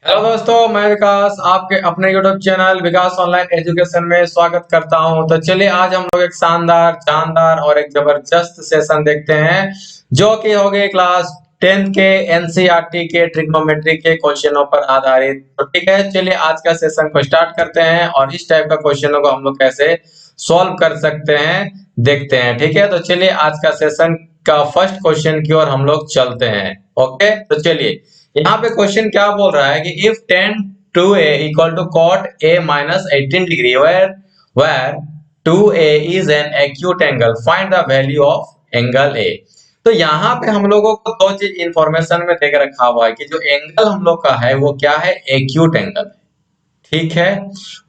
Hello दोस्तों, मैं विकास आपके अपने यूट्यूब चैनल विकास ऑनलाइन एजुकेशन में स्वागत करता हूं। तो चलिए आज हम लोग एक शानदार जानदार और एक जबरदस्त सेशन देखते हैं जो कि हो गए क्लास 10th के एनसीईआरटी के ट्रिग्नोमेट्री के क्वेश्चनों पर आधारित। तो ठीक है, चलिए आज का सेशन को स्टार्ट करते हैं और इस टाइप का क्वेश्चनों को हम लोग कैसे सॉल्व कर सकते हैं देखते हैं। ठीक है, तो चलिए आज का सेशन का फर्स्ट क्वेश्चन की ओर हम लोग चलते हैं। ओके, तो चलिए यहाँ पे क्वेश्चन क्या बोल रहा है कि if tan 2a equal to cot a minus 18 degree where 2a is an acute angle, find the value of angle a। तो यहाँ पे हम लोगों को दो चीज इंफॉर्मेशन में देकर रखा हुआ है कि जो एंगल हम लोग का है वो क्या है, एक्यूट एंगल। ठीक है,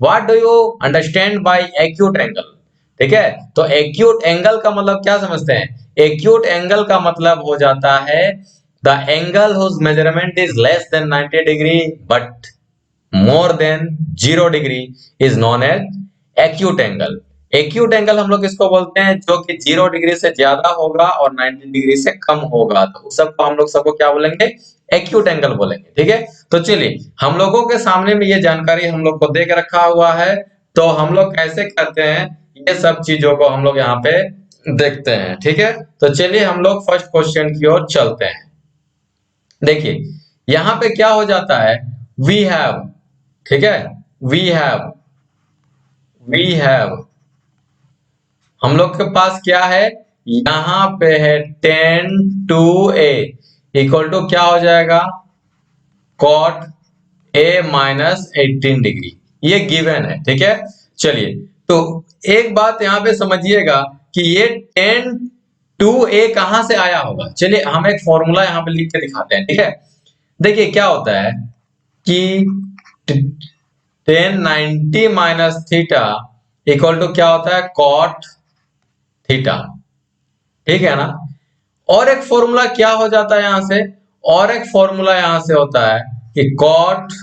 what do you understand by acute angle. ठीक है, तो एक्यूट एंगल का मतलब क्या समझते हैं? एक्यूट एंगल का मतलब हो जाता है the angle whose measurement is less than 90 degree but more than 0 degree is known as acute angle. Acute angle हम लोग इसको बोलते हैं जो कि 0 डिग्री से ज्यादा होगा और 90 डिग्री से कम होगा, तो उस सबको हम लोग सबको क्या बोलेंगे, एक्यूट एंगल बोलेंगे। ठीक है, तो चलिए हम लोगों के सामने में ये जानकारी हम लोग को दे के रखा हुआ है, तो हम लोग कैसे करते हैं ये सब चीजों को हम लोग यहाँ पे देखते हैं। ठीक है, तो चलिए हम लोग फर्स्ट क्वेश्चन की ओर चलते हैं। देखिए यहाँ पे क्या हो जाता है, वी हैव, ठीक है, वी हैव हम लोग के पास क्या है, यहाँ पे है tan 2a इक्वल टू क्या हो जाएगा, cot a माइनस 18 डिग्री, ये गिवन है। ठीक है, चलिए तो एक बात यहाँ पे समझिएगा कि ये tan 2a कहां से आया होगा। चलिए हम एक फॉर्मूला यहाँ पे लिख के दिखाते हैं। ठीक है, देखिए क्या होता है कि tan 90 minus theta equal to क्या होता है, cot थीटा। ठीक है ना, और एक फॉर्मूला क्या हो जाता है यहां से, और एक फॉर्मूला यहां से होता है कि cot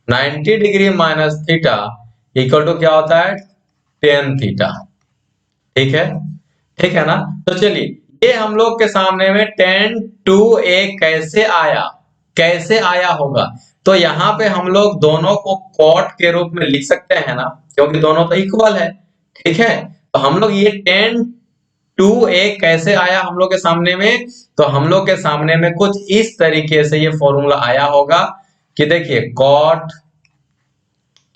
90 degree minus theta equal to क्या होता है, tan थीटा। ठीक है, ठीक है ना, तो चलिए ये हम लोग के सामने में tan 2a कैसे आया होगा। तो यहाँ पे हम लोग दोनों को cot के रूप में लिख सकते हैं ना, क्योंकि दोनों तो इक्वल है। ठीक है, तो हम लोग ये tan 2a कैसे आया हम लोग के सामने में, तो हम लोग के सामने में कुछ इस तरीके से ये फॉर्मूला आया होगा कि देखिए cot,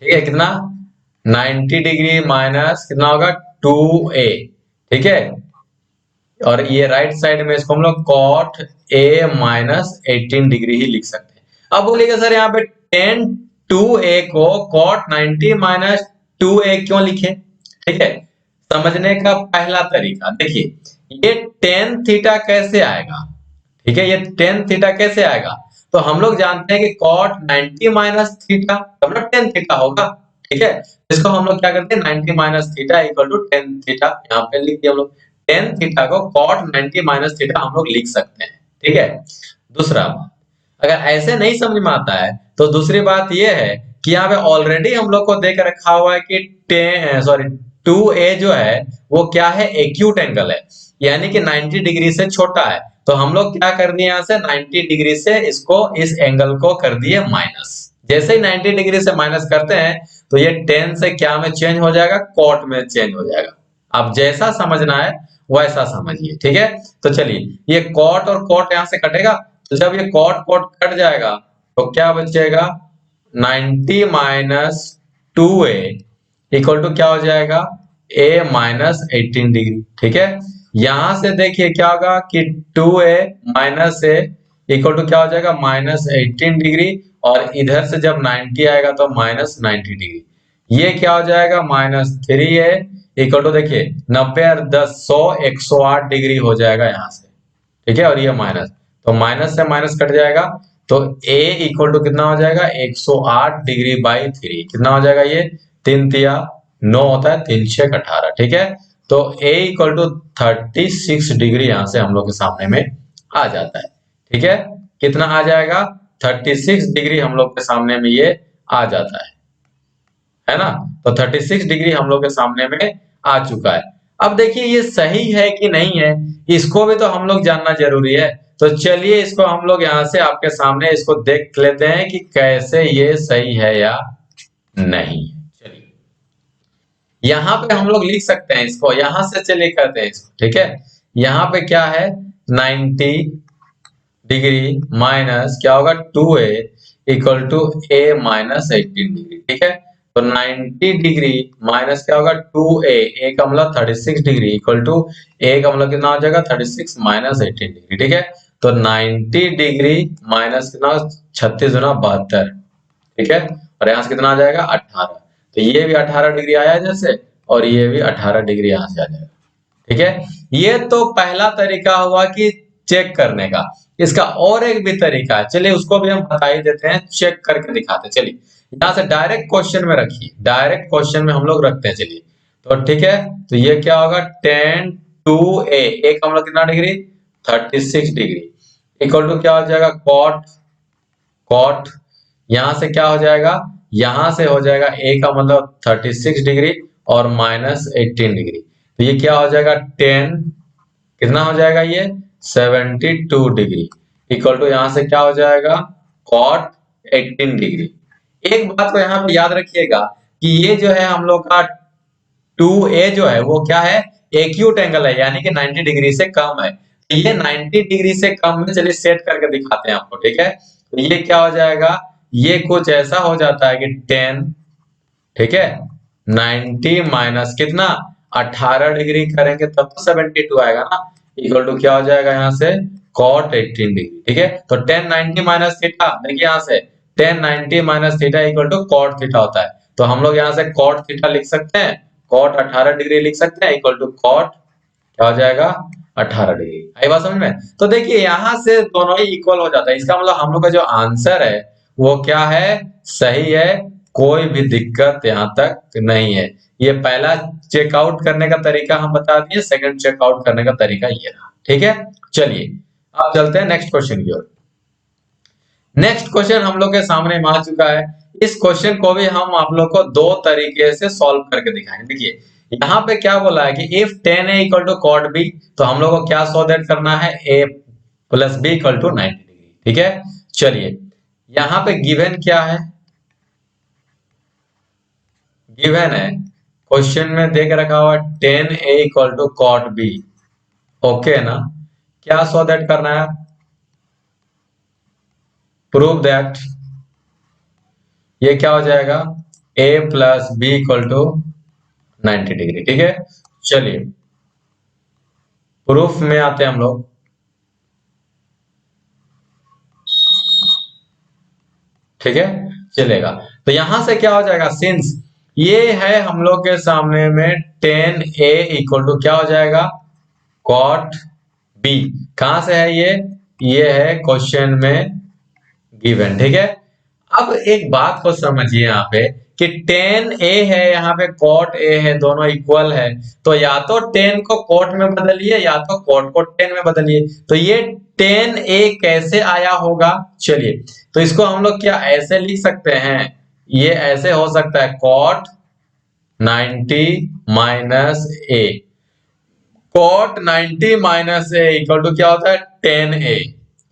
ठीक है, कितना 90 डिग्री माइनस कितना होगा 2a। ठीक है, और ये राइट साइड में इसको हम लोग cot a माइनस 18 डिग्री ही लिख सकते हैं। अब बोलिएगा सर यहाँ पे tan 2a को cot 90 माइनस 2a क्यों लिखे। ठीक है, समझने का पहला तरीका देखिए, ये tan थीटा कैसे आएगा। ठीक है, ये tan थीटा कैसे आएगा, तो हम लोग जानते हैं कि cot 90 माइनस थीटा तब ना tan थीटा होगा। ठीक है, इसको हम लोग क्या करते हैं, 90 minus theta equal to tan theta, यहाँ पे लिख दिया हम लोग। tan थीटा को cot 90 माइनस थीटा हम लोग लिख सकते हैं। ठीक है, दूसरा बात, अगर ऐसे नहीं समझ में आता है तो दूसरी बात ये है कि यहाँ पे ऑलरेडी हम लोग को देख रखा हुआ है कि सॉरी 2a जो है वो क्या है, एक्यूट एंगल है, यानी कि 90 डिग्री से छोटा है। तो हम लोग क्या कर दिए, यहाँ से 90 डिग्री से इसको, इस एंगल को कर दिए माइनस। जैसे ही 90 डिग्री से माइनस करते हैं तो ये tan से क्या में चेंज हो जाएगा, cot में चेंज हो जाएगा। अब जैसा समझना है वैसा समझिए। ठीक है, तो चलिए ये cot और cot यहाँ से कटेगा, तो जब ये cot cot कट जाएगा तो क्या बचेगा, 90 माइनस 2a इक्वल टू क्या हो जाएगा, a माइनस 18 डिग्री। ठीक है, यहां से देखिए क्या होगा कि 2a minus a equal to क्या हो जाएगा, माइनस 18 डिग्री, और इधर से जब 90 आएगा तो माइनस 90 डिग्री। ये क्या हो जाएगा, माइनस 3a इक्वल टू देखिए 90 और 10 100 108 डिग्री हो जाएगा यहाँ से। ठीक है, और ये माइनस, तो माइनस से माइनस कट जाएगा, तो a इक्वल टू कितना हो जाएगा, 108 डिग्री बाई 3 कितना हो जाएगा, ये 3 तिया 9 होता है, 3 6 18। ठीक है, तो a इक्वल टू 36 डिग्री यहाँ से हम लोग के सामने में आ जाता है। ठीक है, कितना आ जाएगा, 36 डिग्री हम लोग के सामने में ये आ जाता है ना। तो 36 डिग्री हम लोग के सामने में आ चुका है। अब देखिए ये सही है कि नहीं है, इसको भी तो हम लोग जानना जरूरी है। तो चलिए इसको हम लोग यहाँ से आपके सामने इसको देख लेते हैं कि कैसे ये सही है या नहीं। चलिए यहाँ पे हम लोग लिख सकते हैं इसको, यहां से चलिए करते हैं इसको, ठीक है। यहाँ पे क्या है 90 डिग्री माइनस क्या होगा 2a equal to a minus 18 degree, ठीक है। तो 90 डिग्री माइनस क्या होगा 2a, a का मतलब 36 डिग्री इक्वल टू a का मतलब कितना हो जाएगा 36 माइनस 18 डिग्री, ठीक है। तो 90 डिग्री माइनस कितना 36 गुना 72, ठीक है। और यहाँ से कितना आ जाएगा 18, तो ये भी 18 डिग्री आया जैसे, और ये भी 18 डिग्री यहाँ से आ जाएगा, ठीक है। ये तो पहला तरीका हुआ कि चेक करने का। इसका और एक भी तरीका है, चलिए उसको भी हम बता ही देते हैं, चेक करके दिखाते हैं। चलिए यहाँ से डायरेक्ट क्वेश्चन में रखिए, डायरेक्ट क्वेश्चन में हम लोग रखते हैं, चलिए। तो ठीक है, तो ये क्या होगा tan 2a, a का मतलब कितना डिग्री 36 डिग्री इक्वल टू क्या हो जाएगा cot यहां से क्या हो जाएगा, यहां से हो जाएगा a का मतलब 36 डिग्री और माइनस 18 डिग्री, तो ये क्या हो जाएगा 10 कितना हो जाएगा ये 72 डिग्री इक्वल टू यहां से क्या हो जाएगा cot 18 डिग्री। एक बात को यहाँ पे याद रखिएगा कि ये जो है हम लोग का 2a जो है वो क्या है एक्यूट एंगल है, यानी कि 90 डिग्री से कम है। तो ये 90 डिग्री से कम है, चलिए सेट करके दिखाते हैं आपको, ठीक है। तो ये क्या हो जाएगा, ये कुछ ऐसा हो जाता है कि 10, ठीक है, 90 माइनस कितना 18 डिग्री करेंगे तब तो 72 आएगा ना, इक्वल टू क्या हो जाएगा यहाँ से cot 18 डिग्री, ठीक है। तो 10 90 माइनस थीटा, देखिए यहाँ से 10 90 minus theta equal to cot theta होता है, तो हम लोग यहाँ से cot थीटा लिख सकते हैं, cot 18 डिग्री लिख सकते हैं इक्वल टू cot क्या हो जाएगा 18 डिग्री। आई बात समझ में? तो देखिए यहाँ से दोनों ही इक्वल हो जाता है, इसका मतलब हम लोग का जो आंसर है वो क्या है सही है, कोई भी दिक्कत यहाँ तक नहीं है। ये पहला चेकआउट करने का तरीका हम बता दिए, सेकंड चेकआउट करने का तरीका ये रहा, ठीक है। चलिए अब चलते हैं नेक्स्ट क्वेश्चन की ओर। नेक्स्ट क्वेश्चन हम लोग के सामने आ चुका है। इस क्वेश्चन को भी हम आप लोग को दो तरीके से सॉल्व करके दिखाएंगे। देखिए यहाँ पे क्या बोला है कि if tan a equal to cot b, तो हम लोग को क्या सो दैट करना है a plus b equal to 90 degree, ठीक है। चलिए यहाँ पे गिवन क्या है, गिवन है क्वेश्चन में देख रखा हुआ tan a equal to cot b, okay ना। क्या सो दैट करना है, प्रूव दैट ये क्या हो जाएगा a plus B equal to 90 degree, ठीक है। चलिए प्रूफ में आते हैं हम लोग, ठीक है चलेगा। तो यहां से क्या हो जाएगा, सिंस ये है हम लोग के सामने में tan a इक्वल टू क्या हो जाएगा cot b, कहां से है ये है क्वेश्चन में गिवन, ठीक है। अब एक बात को समझिए यहाँ पे कि tan a है यहाँ पे cot a है, दोनों इक्वल है, तो या तो tan को cot में बदलिए या तो cot को tan में बदलिए। तो ये tan a कैसे आया होगा, चलिए तो इसको हम लोग क्या ऐसे लिख सकते हैं, ये ऐसे हो सकता है cot 90 minus a, cot 90 minus a equal to क्या होता है tan a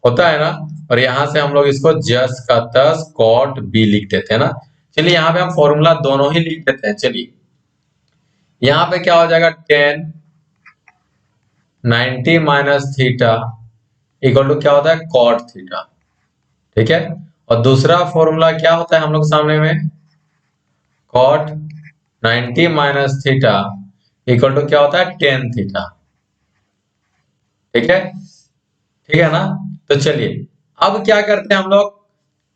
होता है ना, और यहां से हम लोग इसको जस का तस cot b लिख देते हैं ना। चलिए यहाँ पे हम फॉर्मूला दोनों ही लिख देते हैं। चलिए यहाँ पे क्या हो जाएगा tan 90 minus theta equal to क्या होता है cot थीटा, ठीक है। और दूसरा फॉर्मूला क्या होता है हम लोग सामने में cot 90 minus theta equal to क्या होता है tan थीटा, ठीक है, ठीक है ना। तो चलिए अब क्या करते हैं हम लोग,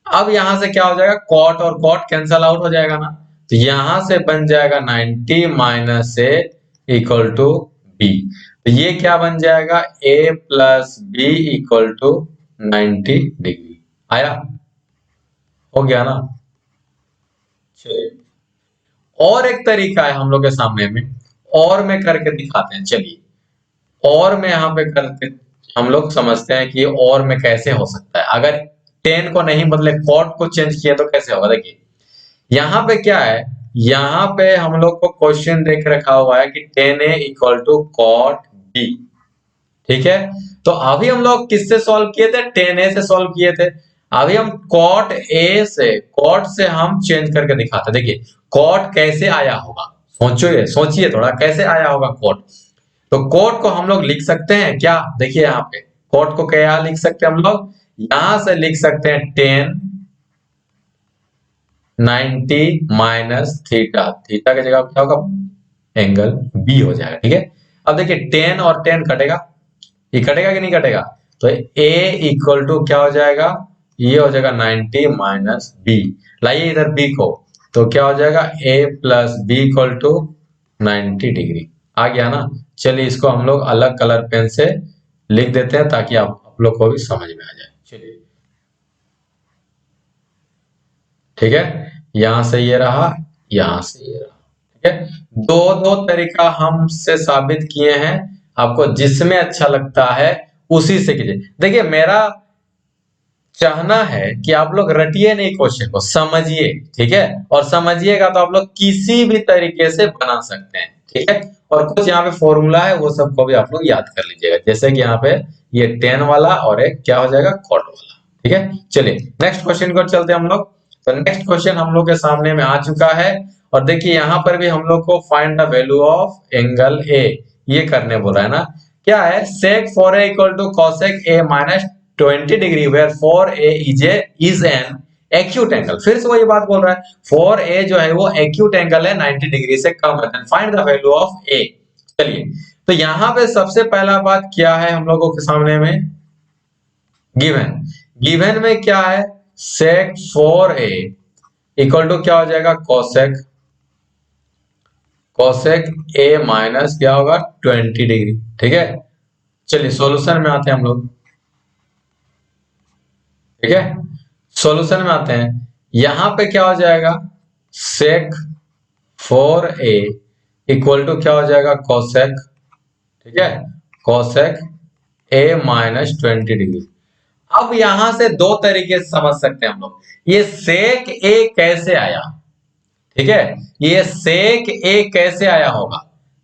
अब यहां से क्या हो जाएगा cot और cot कैंसल आउट हो जाएगा ना, तो यहां से बन जाएगा 90 minus a equal to b, तो ये क्या बन जाएगा a plus B equal to 90 degree. आया, हो गया ना। चलिए और एक तरीका है हम लोग के सामने में, और में करके दिखाते हैं। चलिए और में यहाँ पे करके हम लोग समझते हैं कि और में कैसे हो सकता है, अगर tan को नहीं बदले cot को चेंज किया तो कैसे होगा। देखिए यहाँ पे क्या है, यहाँ पे हम लोग को क्वेश्चन देख रखा हुआ है कि tan a equal to cot b, ठीक है। तो अभी हम लोग किससे सॉल्व किए थे, tan a से सॉल्व किए थे। अभी हम cot a से, cot से हम चेंज करके दिखाते। देखिए cot कैसे आया होगा, सोचिए सोचिए थोड़ा, कैसे आया होगा cot। तो cot को हम लोग लिख सकते हैं क्या, देखिए यहाँ पे cot को क्या लिख सकते हैं हम लोग, यहां से लिख सकते हैं tan 90 माइनस थीटा, थीटा की जगह क्या होगा, एंगल बी हो जाएगा। ठीक है, अब देखिए tan और tan कटेगा, ये कटेगा कि नहीं कटेगा, तो a इक्वल टू क्या हो जाएगा, ये हो जाएगा 90 माइनस बी। लाइए इधर b को, तो क्या हो जाएगा a plus B equal to 90 degree. आ गया ना। चलिए इसको हम लोग अलग कलर पेन से लिख देते हैं ताकि आप लोग को भी समझ में आ जाए। चलिए ठीक है, यहां से ये रहा, यहां से ये रहा। ठीक है, दो दो तरीका हमसे साबित किए हैं, आपको जिसमें अच्छा लगता है उसी से कीजिए। देखिए मेरा चाहना है कि आप लोग रटिए नहीं, क्वेश्चन को समझिए। ठीक है, और समझिएगा तो आप लोग किसी भी तरीके से बना सकते हैं। ठीक है, और कुछ यहाँ पे फॉर्मूला है वो सबको भी आप लोग याद कर लीजिएगा, जैसे कि यहाँ पे ये tan वाला और एक क्या हो जाएगा cot वाला। ठीक है, चलिए नेक्स्ट क्वेश्चन को चलते हैं हम लोग। तो नेक्स्ट क्वेश्चन हम लोग के सामने में आ चुका है, और देखिए यहाँ पर भी हम लोग को find the value of angle a, ये करने बोला है ना। क्या है, sec 4a equal to cosec a minus 20 degree where 4a is an acute angle. फिर से वही बात बोल रहा है, 4a जो है वो एक्यूट एंगल है, 90 डिग्री से कम है, then find the value of a। चलिए तो यहाँ पे सबसे पहला बात क्या है हम लोगों के सामने में, गिवन, गिवन में क्या है, sec 4a इक्वल टू क्या हो जाएगा cosec a माइनस क्या होगा 20 डिग्री। ठीक है, चलिए सॉल्यूशन में आते हैं हम लोग। ठीक है, सॉल्यूशन में आते हैं, यहां पे क्या हो जाएगा sec 4a इक्वल टू क्या हो जाएगा cosec, ठीक है, cosec a माइनस 20 डिग्री। अब यहां से दो तरीके से समझ सकते हैं हम लोग, ये sec a कैसे आया। ठीक है, ये sec a कैसे आया होगा,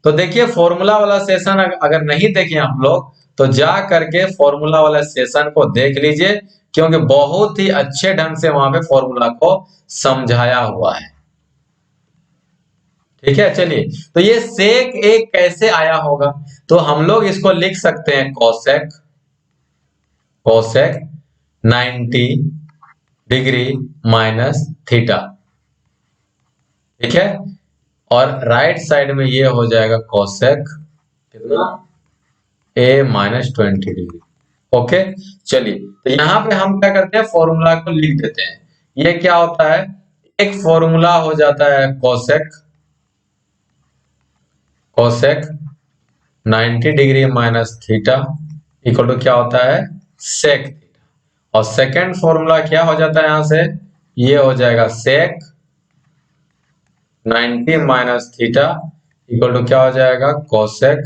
तो देखिए फॉर्मूला वाला सेशन अगर नहीं देखे आप लोग तो जा करके फॉर्मूला वाला सेशन को देख लीजिए, क्योंकि बहुत ही अच्छे ढंग से वहां पे फॉर्मूला को समझाया हुआ है। ठीक है, चलिए तो ये sec a कैसे आया होगा, तो हम लोग इसको लिख सकते हैं cosec 90 डिग्री माइनस थीटा। ठीक है, और राइट साइड में ये हो जाएगा cosec कितना a माइनस 20 डिग्री। ओके, चलिए तो यहाँ पे हम क्या करते हैं, फॉर्मूला को लिख देते हैं। ये क्या होता है, एक फॉर्मूला हो जाता है cosec 90 degree minus theta equal to क्या होता है sec थीटा, और सेकंड फॉर्मूला क्या हो जाता है यहां से, ये हो जाएगा sec 90 minus theta equal to क्या हो जाएगा cosec।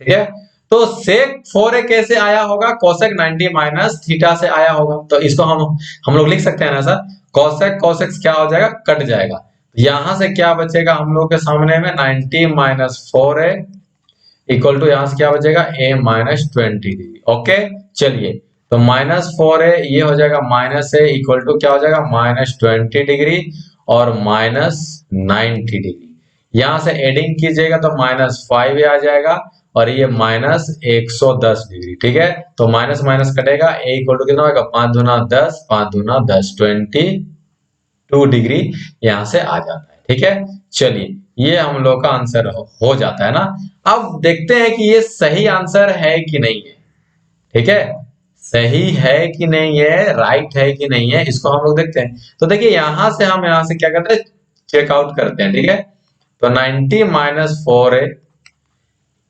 ठीक है, तो sec 4a कैसे आया होगा, cosec 90 माइनस थीटा से आया होगा, तो इसको हम लोग लिख सकते हैं ना सर, cosec क्या हो जाएगा, कट जाएगा, यहां से क्या बचेगा हम लोग के सामने में 90 माइनस 4a इक्वल टू यहां से क्या बचेगा a माइनस 20 डिग्री। ओके, चलिए तो माइनस 4a ये हो जाएगा माइनस a इक्वल टू क्या हो जाएगा माइनस 20 डिग्री और माइनस 90 डिग्री, यहां से एडिंग कीजिएगा तो माइनस 5a आ जाएगा और ये माइनस 110 डिग्री। ठीक है, तो माइनस माइनस कटेगा, a इक्वल टू कितना होगा 5 दूना 10, 5 दूना 10, 22 डिग्री यहां से आ जाता है। ठीक है, चलिए ये हम लोग का आंसर हो जाता है ना। अब देखते हैं कि ये सही आंसर है कि नहीं है। ठीक है, सही है कि नहीं है, राइट है कि नहीं है, इसको हम लोग देखते हैं। तो देखिए यहां से हम यहां से क्या करते हैं, चेकआउट करते हैं। ठीक है, तो 90 माइनस 4a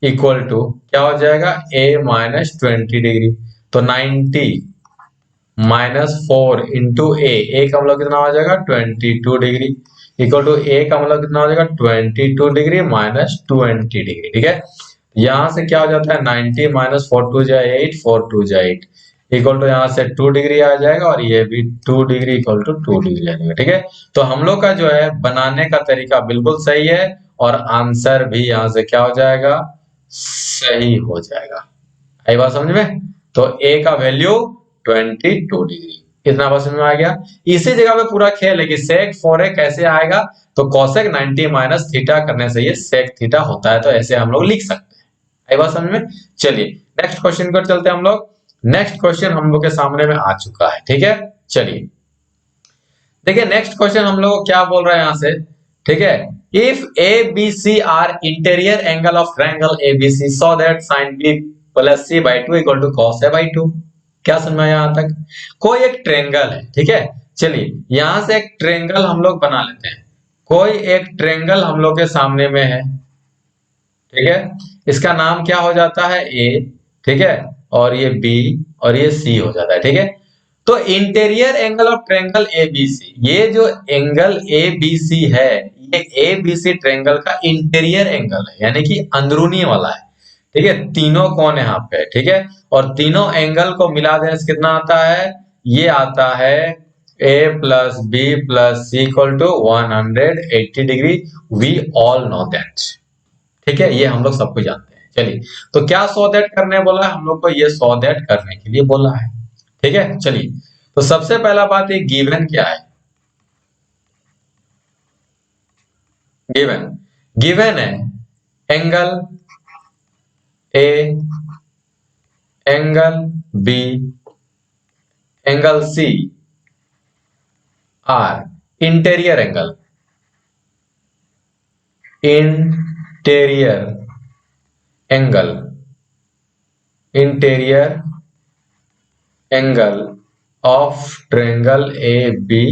इक्वल टू क्या हो जाएगा a माइनस 20 डिग्री, तो 90 माइनस 4 इंटू a का मतलब कितना हो जाएगा 22 डिग्री इक्वल टू a का मतलब कितना हो जाएगा 22 डिग्री माइनस 20 डिग्री। ठीक है, यहां से क्या हो जाता है 90 माइनस 4 2 जा 8, 4 2 जा 8 इक्वल टू यहाँ से 2 डिग्री आ जाएगा और ये भी 2 डिग्री इक्वल टू 2 डिग्री आ जाएगा। ठीक है, तो हम लोग का जो है बनाने का तरीका बिल्कुल सही है और आंसर भी यहाँ से क्या हो जाएगा सही हो जाएगा। आई बात समझ में? तो ए का वैल्यू 22 डिग्री। इतना बात समझ में आ गया। इसी जगह पे पूरा खेल है कि सेक 4a कैसे आएगा, तो कोसेक 90 माइनस थीटा करने से ये सेक थीटा होता है, तो ऐसे हम लोग लिख सकते हैं। आई बात समझ में? चलिए नेक्स्ट क्वेश्चन पर चलते हैं हम लोग। नेक्स्ट क्वेश्चन हम लोग के सामने में आ चुका है, ठीक है। चलिए देखिए नेक्स्ट क्वेश्चन हम लोग क्या बोल रहे हैं यहां से, ठीक है। If A B C are interior angle of triangle A B C so that sine B plus C by two equal to cos A by two. क्या समझ यहां तक? कोई एक ट्रायंगल है, ठीक है। चलिए यहां से एक ट्रायंगल हम लोग बना लेते हैं। कोई एक ट्रायंगल हम लोग के सामने में है, ठीक है। इसका नाम क्या हो जाता है? ए, ठीक है। और ये बी और ये सी हो जाता है, ठीक है। तो interior angle of triangle ABC, ये जो एंगल एबीसी है, ये एबीसी ट्रायंगल का इंटीरियर एंगल है, यानी कि अंदरूनी वाला है, ठीक है। तीनों कोण यहाँ पे, ठीक है। और तीनों एंगल को मिला देने से कितना आता है? ये आता है a plus B plus C equal to 180 degree. We all know that, ठीक है। ये हम लोग सब कुछ जानते हैं। चलिए तो क्या सो दैट करने बोला है हम लोग को? ये सो दैट करने के लिए बोला है, ठीक है। चलिए तो सबसे पहला बात, ये गिवन क्या है? गिवन गिवन है angle A, angle B, angle C are interior angle, interior angle, interior angle of triangle A B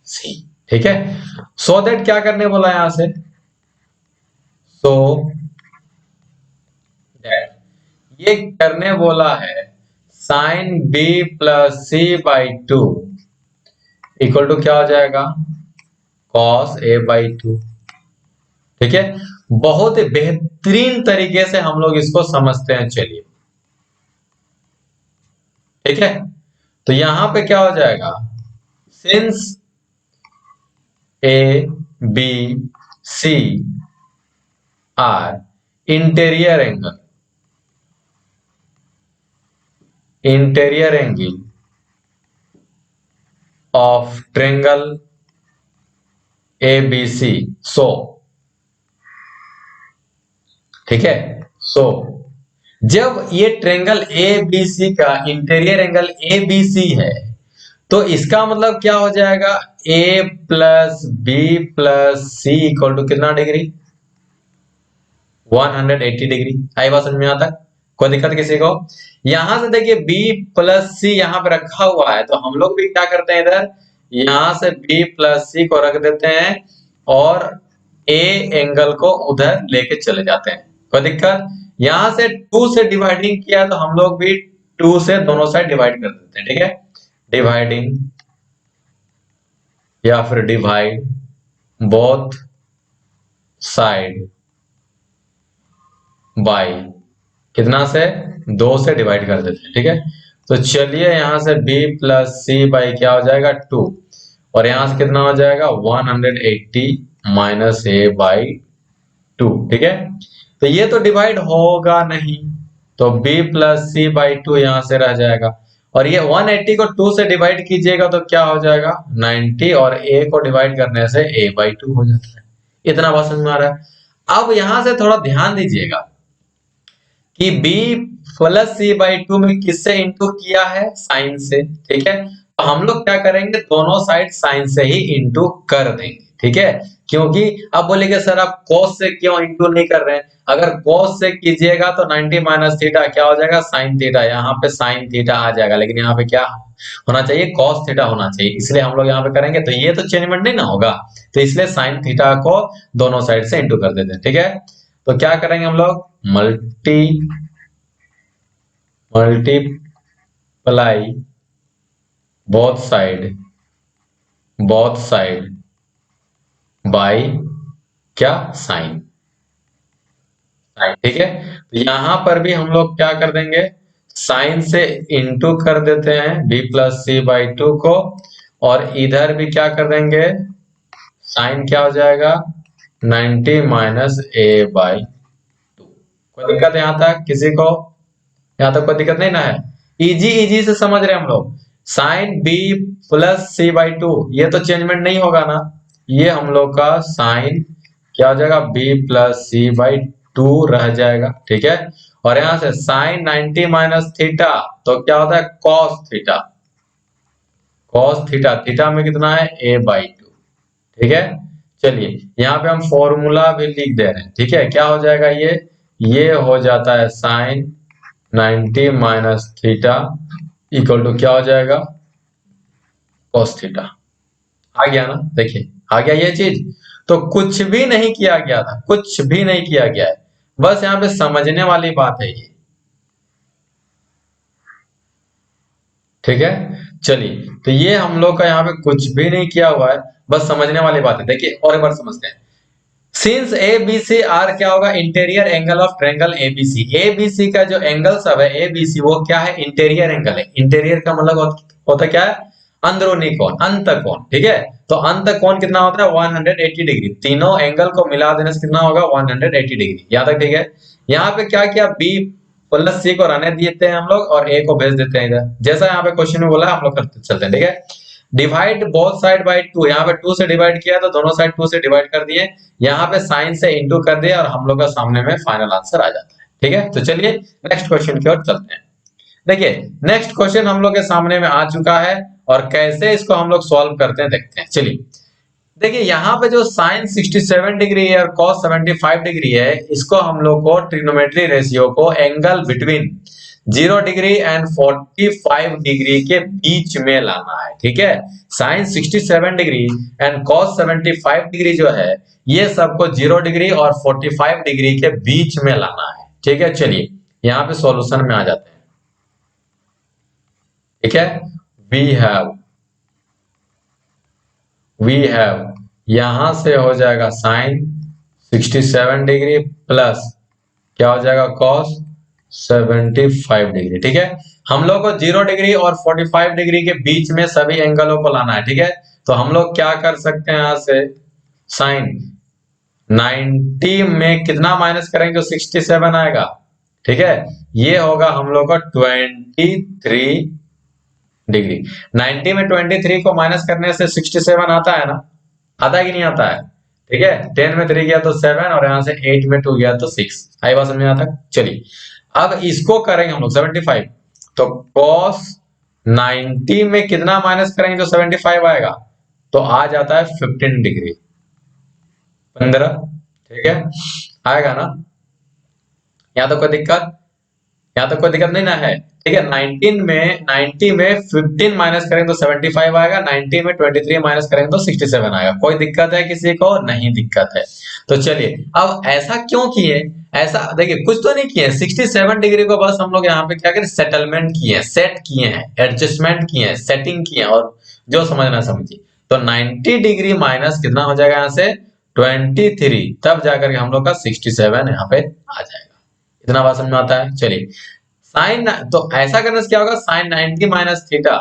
C, ठीक है। सो दैट क्या करने बोला यहां से? सो दैट ये करने बोला है sine B plus C by two equal to क्या हो जाएगा? कॉस ए बाई टू, ठीक है। बहुत ही बेहतरीन तरीके से हम लोग इसको समझते हैं, चलिए ठीक है। तो यहां पे क्या हो जाएगा? Since A B C are interior angle, interior angle of triangle A B C, so ठीक है। सो जब ये ट्रायंगल ए बी सी का interior angle A B C है, तो इसका मतलब क्या हो जाएगा? A plus B plus C equal to कितना डिग्री? 180 डिग्री। आई बात समझ में आता? कोई दिक्कत किसी को? यहां से देखिए बी प्लस सी यहां पे रखा हुआ है, तो हम लोग भी क्या करते हैं, इधर यहां से बी प्लस सी को रख देते हैं और ए एंगल को उधर लेके चले जाते हैं। कोई दिक्कत? यहां से 2 से डिवाइडिंग किया तो हम लोग भी 2 से दोनों साइड डिवाइड कर देते हैं, ठीक है। डिवाइडिंग या फिर डिवाइड बोथ साइड बाई कितना से? 2 से डिवाइड कर देते हैं, ठीक है। तो चलिए यहां से b प्लस सी बाई क्या हो जाएगा? 2, और यहां से कितना हो जाएगा? 180 माइनस ए बाई 2, ठीक है। तो ये तो डिवाइड होगा नहीं, तो b प्लस सी बाई 2 यहां से रह जाएगा, और ये 180 को 2 से डिवाइड कीजिएगा तो क्या हो जाएगा? 90, और a को डिवाइड करने से a बाई 2 हो जाता है। इतना बात समझ में आ रहा है? अब यहां से थोड़ा ध्यान दीजिएगा कि b प्लस सी बाई 2 में किससे इंटू किया है? साइन से, ठीक है। तो हम लोग क्या करेंगे? दोनों साइड साइन से ही इंटू कर देंगे, ठीक है। क्योंकि अब बोलेंगे सर आप cos से क्यों इंटू नहीं कर रहे हैं? अगर cos से कीजिएगा तो 90 माइनस थीटा क्या हो जाएगा? Sine theta. यहाँ पे साइन थीटा आ जाएगा, लेकिन यहाँ पे क्या होना चाहिए? cos थीटा होना चाहिए, इसलिए हम लोग यहाँ पे करेंगे, तो ये तो चेंजमेंट नहीं ना होगा, तो इसलिए साइन थीटा को दोनों साइड से इंटू कर देते हैं, ठीक है। तो क्या करेंगे हम लोग? मल्टीप्लाई बोथ साइड बाय क्या? साइन, ठीक है। तो यहां पर भी हम लोग क्या कर देंगे? साइन से इंटू कर देते हैं b प्लस सी बाई 2 को, और इधर भी क्या कर देंगे? साइन क्या हो जाएगा? 90 माइनस ए बाई 2, कोई दिक्कत है यहाँ तक किसी को? यहाँ तक कोई दिक्कत नहीं ना है? इजी इजी से समझ रहे हैं हम लोग। Sine B plus C by two, ये तो चेंजमेंट नहीं होगा ना, ये हम लोग का साइन क्या हो जाएगा, B plus C by two रह जाएगा, ठीक है। और यहां से साइन 90 माइनस थीटा, तो क्या होता है cos theta. Cos theta, theta में कितना है ए बाई टू, ठीक है। चलिए यहाँ पे हम फॉर्मूला भी लिख दे रहे हैं, ठीक है। क्या हो जाएगा ये हो जाता है sine 90 minus theta equal to क्या हो जाएगा, कॉस थीटा। आ गया ना, देखिए आ गया ये चीज। तो कुछ भी नहीं किया गया था, कुछ भी नहीं किया गया है, बस यहाँ पे समझने वाली बात है ये, ठीक है। चलिए तो ये हम लोग का यहाँ पे कुछ भी नहीं किया हुआ है, बस समझने वाली बात है। देखिए और एक बार समझते हैं। Since A B C are क्या होगा, interior angle of triangle ABC. ABC का जो एंगल सब है एबीसी, वो क्या है, इंटीरियर एंगल है। इंटीरियर का मतलब होता क्या है, अंदरूनी कोण, अंत कोण, ठीक है। तो अंत कोण कितना होता है 180 डिग्री। तीनों एंगल को मिला देने से कितना होगा 180 डिग्री, यहाँ तक ठीक है। यहाँ पे क्या किया, बी प्लस सी को रहने देते हैं हम लोग और ए को भेज देते हैं इधर, जैसा यहाँ पे क्वेश्चन में बोला है हम लोग करते चलते हैं, ठीक है। Divide both side by two, यहाँ पे 2 से डिवाइड किया तो दोनों साइड 2 से डिवाइड कर दिए, यहाँ पे साइन से इंटू कर दिया और हम लोग का सामने में फाइनल आंसर आ जाता है, ठीक है। तो चलिए नेक्स्ट क्वेश्चन की ओर चलते हैं। देखिए नेक्स्ट क्वेश्चन हम लोग के सामने में आ चुका है और कैसे इसको हम लोग सॉल्व करते हैं देखते हैं। चलिए देखिए यहाँ पे जो साइन 67 डिग्री है और कॉस 75 डिग्री है, इसको हम लोग को ट्रिग्नोमेट्री रेशियो को angle between 0 degree and 45 degree के बीच में लाना है, ठीक है। Sine 67 degree and cos 75 degree जो है, ये सबको 0 डिग्री और 45 डिग्री के बीच में लाना है, ठीक है। चलिए यहाँ पे सॉल्यूशन में आ जाते हैं, ठीक है। वी हैव यहां से हो जाएगा साइन 67 डिग्री प्लस क्या हो जाएगा कॉस 75 डिग्री, ठीक है। हम लोग को 0 डिग्री और 45 डिग्री के बीच में सभी एंगलों को लाना है, ठीक है। तो हम लोग क्या कर सकते हैं, यहां से साइन 90 में कितना माइनस करेंगे, 67 आएगा, ठीक है। ये होगा हम लोग का 23 डिग्री। 90 में 23 को माइनस करने से 67 आता है ना, आता है कि नहीं आता है, ठीक है। 10 में 3 गया तो 7 और यहां से 8 में 2 गया तो 6। आई बात समझ में आता है। चलिए अब इसको करेंगे हम लोग 75, तो cos 90 में कितना माइनस करेंगे तो 75 आएगा, तो आ जाता है 15 डिग्री, 15, ठीक है, आएगा ना। यहाँ तो कोई दिक्कत, यहाँ तक कोई दिक्कत नहीं ना है, ठीक है। 90 में 15 माइनस करेंगे तो 75 आएगा, 90 में 23 माइनस करेंगे तो 67 आएगा। कोई दिक्कत है किसी को? नहीं दिक्कत है। तो चलिए अब ऐसा क्यों किए, ऐसा देखिए कुछ तो नहीं किए, 67 डिग्री को बस हम लोग यहाँ पे क्या करें, सेटलमेंट किए, सेट किए हैं, एडजस्टमेंट किए हैं, सेटिंग किए हैं, और जो समझना समझिए। तो 90 डिग्री माइनस कितना हो जाएगा यहाँ से 23, तब जाकर के हम लोग का 67 यहाँ पे आ जाएगा। इतना बात समझ में आता है। चलिए साइन, तो ऐसा करने से क्या होगा, साइन 90 माइनस थीटा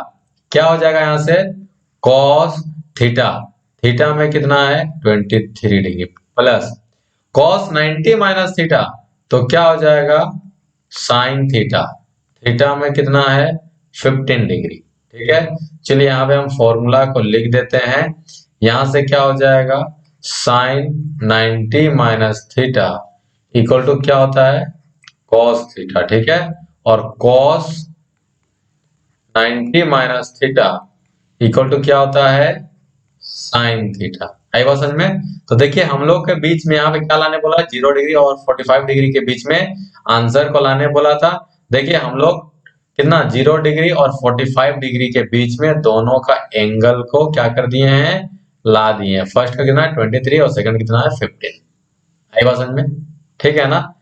क्या हो जाएगा यहाँ से कॉस थीटा, थीटा में कितना है 23 degree plus cos 90 minus theta, तो क्या हो जाएगा साइन थीटा, थीटा में कितना है 15 डिग्री, ठीक है। चलिए यहाँ पे हम फॉर्मूला को लिख देते हैं। यहां से क्या हो जाएगा sine 90 minus theta equal to क्या होता है कॉस थीटा, ठीक है। और cos 90 minus theta equal to क्या होता है साइन थीटा। आई बात समझ में। तो देखिए हम लोग के बीच में यहाँ पे क्या लाने बोला, 0 डिग्री और 45 डिग्री के बीच में आंसर को लाने बोला था। देखिए हम लोग कितना 0 डिग्री और 45 डिग्री के बीच में दोनों का एंगल को क्या कर दिए हैं, ला दिए हैं। फर्स्ट का कितना है 23 और सेकंड कितना है 15। आई बात समझ में, ठीक है ना।